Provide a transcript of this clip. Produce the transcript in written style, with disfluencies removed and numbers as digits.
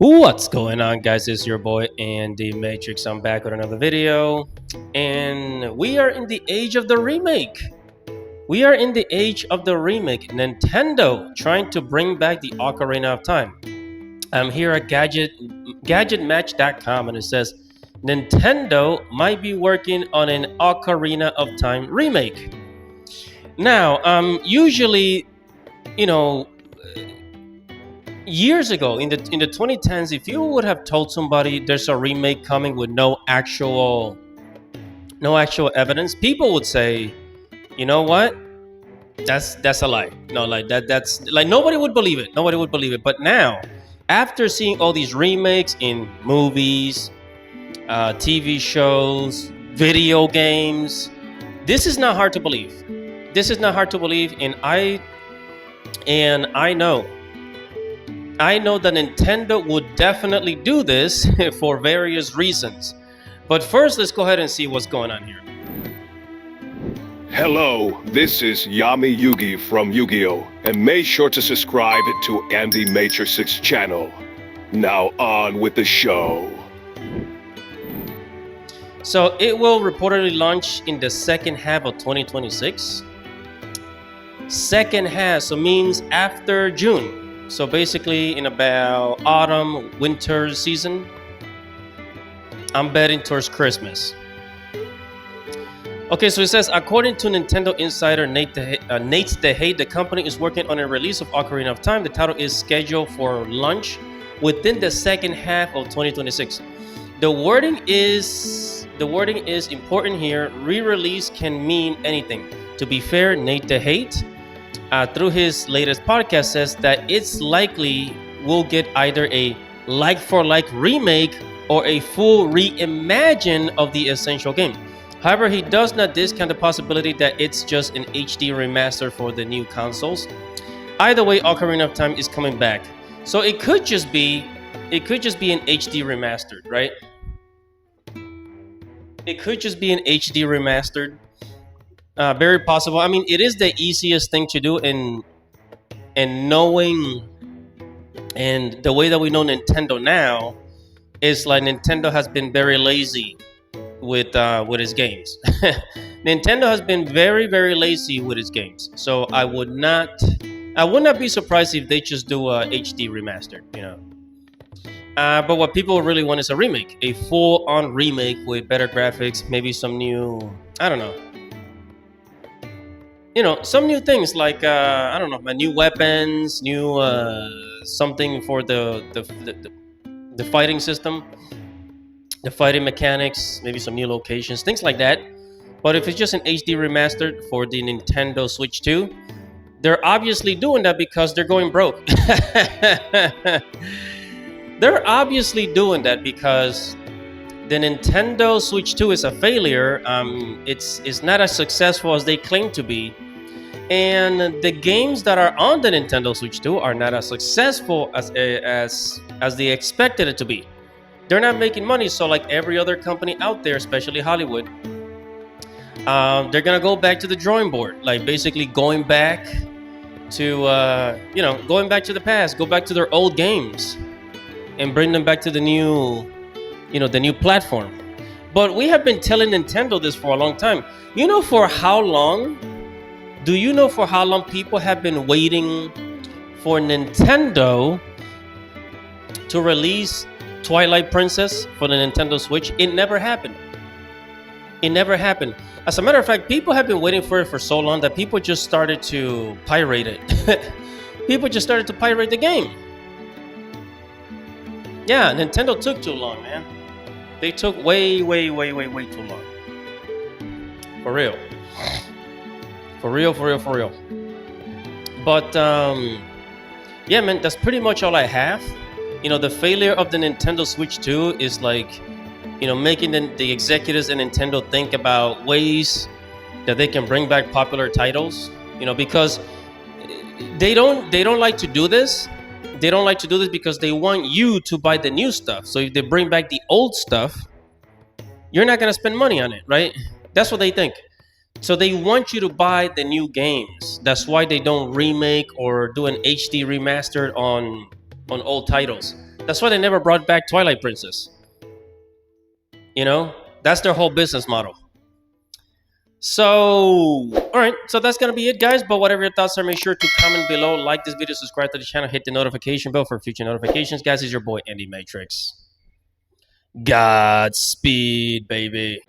What's going on, guys? It's your boy Andy Matrix. I'm back with another video, and we are in the age of the remake. We are in the age of the remake. Nintendo trying to bring back the Ocarina of Time. I'm here at gadgetmatch.com, and it says Nintendo might be working on an Ocarina of Time remake. Now, usually, you know, years ago in the 2010s, if you would have told somebody there's a remake coming with no actual evidence, people would say, you know what, that's a lie. No, like that's like nobody would believe it. But now, after seeing all these remakes in movies, TV shows, video games, this is not hard to believe. And I know that Nintendo would definitely do this for various reasons. But first, let's go ahead and see what's going on here. Hello, this is Yami Yugi from Yu-Gi-Oh! And make sure to subscribe to Andy Matrix's channel. Now on with the show. So it will reportedly launch in the second half of 2026. Second half, so means after June. So basically in about autumn, winter season. I'm betting towards Christmas. Okay, so it says, according to Nintendo insider Nate DeHay, the company is working on a release of Ocarina of Time. The title is scheduled for launch within the second half of 2026. The wording is important here. Re-release can mean anything. To be fair, Nate DeHay, through his latest podcast, says that it's likely we'll get either a like-for-like remake or a full reimagine of the essential game. However, he does not discount the possibility that it's just an HD remaster for the new consoles. Either way, Ocarina of Time is coming back. So it could just be an HD remastered, right? It could just be an HD remastered. Very possible. I mean, it is the easiest thing to do, and knowing, and the way that we know Nintendo now is like Nintendo has been very lazy with its games. Nintendo has been very, very lazy with its games. So I would not be surprised if they just do a HD remastered, But what people really want is a remake, a full-on remake with better graphics, maybe some new, I don't know. Some new things like I don't know, new weapons, new something for the fighting system, the fighting mechanics, maybe some new locations, things like that. But if it's just an HD remastered for the Nintendo Switch 2, they're obviously doing that because they're going broke. They're obviously doing that because the Nintendo Switch 2 is a failure. It's not as successful as they claim to be. And the games that are on the Nintendo Switch 2 are not as successful as they expected it to be. They're not making money, so like every other company out there, especially Hollywood, they're gonna go back to the drawing board, like basically going back to the past, go back to their old games, and bring them back to the new platform. But we have been telling Nintendo this for a long time. For how long? Do you know for how long people have been waiting for Nintendo to release Twilight Princess for the Nintendo Switch? It never happened. As a matter of fact, people have been waiting for it for so long that people just started to pirate it. People just started to pirate the game. Yeah, Nintendo took too long, man. They took way too long. For real. But yeah, man, that's pretty much all I have. The failure of the Nintendo Switch 2 is like, making the executives at Nintendo think about ways that they can bring back popular titles. Because they don't like to do this. They don't like to do this because they want you to buy the new stuff. So if they bring back the old stuff, you're not gonna spend money on it, right? That's what they think. So they want you to buy the new games. That's why they don't remake or do an HD remastered on old titles. That's why they never brought back Twilight Princess. You know, that's their whole business model. So, all right, so that's gonna be it, guys. But whatever your thoughts are, make sure to comment below, like this video, subscribe to the channel, hit the notification bell for future notifications. Guys, is your boy Andy Matrix. Godspeed, baby.